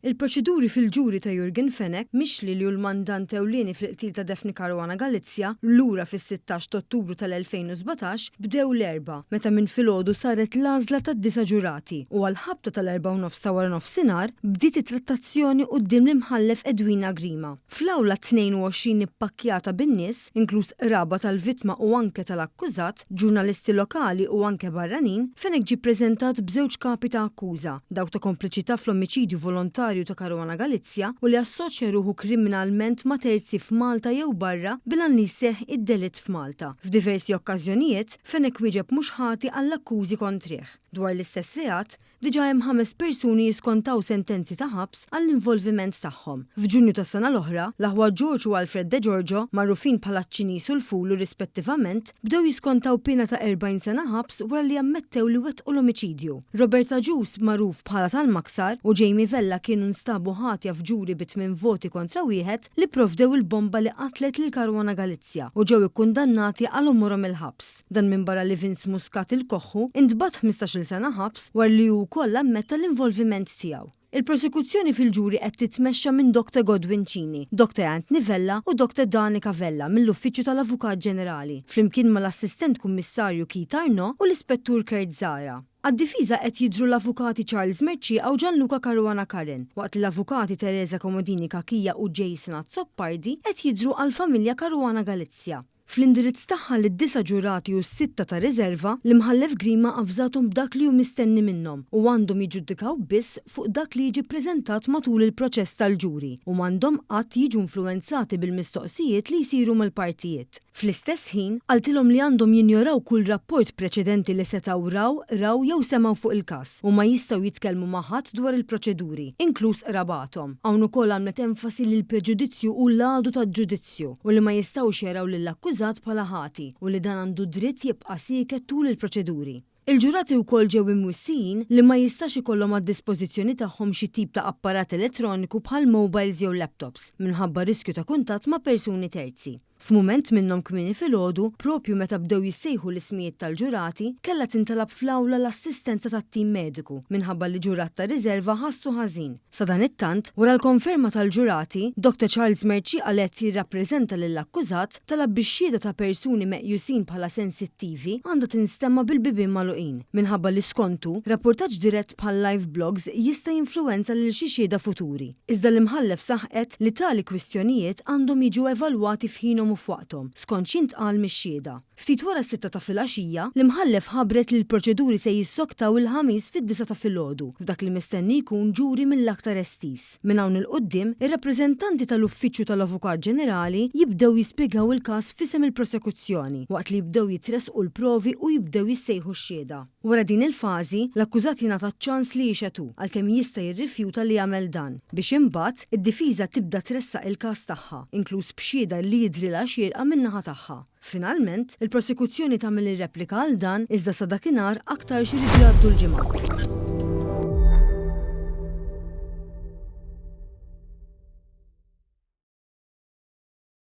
Il-proċeduri fil-ġuri ta' Jurgen Fenech mixli li hu l-mandant ewlieni fil-qtil ta' Daphne Caruana Galizia lura fis-16 ta' Ottubru tal-2017 bdew l-erba' meta minn filgħodu saret l-għażla tad-disa' ġurati u għall-ħabta tal-4:09 ta' wara nofsinhar bdiet it-trattazzjoni quddiem l-imħallef Edwina Grima. Fl-awla 22 ippakkjata bin-nies, inkluż raba tal-vittma u anke tal-akkużat, ġurnalisti lokali u anke barranin, Fenech ġie ppreżentat b'żewġ kapi ta' akkuża, dawk ta' kompliċità fl-ommiċidju volontarju ta' Caruana Galizia u li assoċja ruħu kriminalment ma' terzi f'Malta jew barra bilan li jseħħ id-delitt f'Malta. F'diversi okkażjonijiet, Fenech wieġeb mhux ħati għall-akkużi kontrih. Dwar l-istess reat, diġà hemm 5 persuni jiskontaw sentenzi ta' ħabs għall-involviment tagħhom. F'Ġunju tas-sena l-oħra, l-aħwa George u Alfred De Giorgio, magħrufin bħala ċ-Ċiniż u l-Fulu rispettivament, bdew jiskontaw pena ta' 40 sena ħabs wara li ammettew li wettqu l-omiċidju. Roberta Gius, magħruf bħala tal-Maksar, u Jamie Vella kienu nstabu ħatja f'ġuri b'8 voti kontra wieħed li provdew il-bomba li qatlet lil Caruana Galizia u ġew ikkundannati għal umurhom il-ħabs. Dan minbarra li Vince Muscat il-Koħħu intbagħat 15-il sena ħabs wara li hu wkoll ammetta l-involviment tiegħu. Il-prosekuzzjoni fil-ġuri qed titmexxa minn Dr. Godwin Cini, Dr. Anthony Vella u Dr. Danica Vella mill-Uffiċċju tal-Avukat Ġenerali, flimkien mal-Assistent Kummissarju Keith Arnaud u l-Ispettur Kurt Zara. Għad-difiża qed jidhru l-avukati Charles Mercia u Gianluca Caruana Karen, waqt li l-avukati Teresa Comodini Kakija u Jason Azzoppardi qed jidhru għall-familja Caruana Galizia. Fl-indirizz tagħha lid-9 ġurati u 6 ta' riserva, l-imħallef Grima avżathom b'dak li hu mistenni minnhom u għandhom jiġġudikaw biss fuq dak li jiġi ppreżentat matul il-proċess tal-ġuri u m'għandhom qatt jiġu influwenzati bil-mistoqsijiet li jsiru mill-partijiet. Fl-istess ħin, qaltilhom li għandhom jinjoraw kull rapport preċedenti li setgħu raw jew semgħu fuq il-każ u ma jistgħu jitkellmu ma' ħadd dwar il-proċeduri, inkluż qrabathom. Hawn ukoll għamlet enfasi li l-preġudizzju u l-għadu tad-ġudizzju u li ma jistgħux jaraw lill-akkużat bħala ħati u li dan għandu dritt jibqa' sieket tul il-proċeduri. Il-ġurati wkoll ġew imwissijin li ma jistax ikollhom għad-dispożizzjoni tagħhom xi tip ta' apparat elettroniku bħal mobiles jew laptops minħabba riskju ta' kuntatt ma' persuni terzi. F'mument minnhom kmieni filgħodu, propju meta bdew jissejħu l-ismijiet tal-ġurati, kellha tintalab fl-awla l-assistenza tat-tim mediku minħabba li ġurat ta' riserva ħassu ħażin. Sa dan it-tant, wara l-konferma tal-ġurati, Dr. Charles Mercia qalet jirrappreżenta lill-akkużat talab bix-xhieda ta' persuni meqjusin bħala sensittivi għandha tinstemma bil-bibien magħluqin minħabba li skontu rapportaġġ dirett bħal live blogs jista' jinfluwenza lil xi xhieda futuri. Iżda l-imħallef saħqet li tali kwistjonijiet għandhom jiġu evalwati f'ħinhom u f'waqthom, skont x'intqal mix-xhieda. Ftit wara 6 ta' filgħaxija, l-imħallef ħabbret li l-proċeduri se jissoktaw il-ħamis fid-9 ta' filgħodu, f'dak li mistenni jkun ġuri mill-aktar estis. Minn hawn il-qudiem, ir-rappreżentanti tal-Uffiċċju tal-Avukat Ġenerali jibdew jispjegaw il-każ f'isem il-prosekuzzjoni, waqt li jibdew jitresqu l-provi u jibdew jissejħu x-xhieda. Wara din il-fażi, l-akkużat jingħata ċans li jixetu għalkemm jista' jirrifjuta li jagħmel dan biex imbagħad id-difiża tibda tressaq il-każ tagħha, inkluż b'xhieda li jidhrilha xierqa min-naħa tagħha. Finalment, il-prosekuzzjoni tagħmel ir-replika għal dan iżda sa dakinhar aktar xi jgħaddu l-ġimgħat.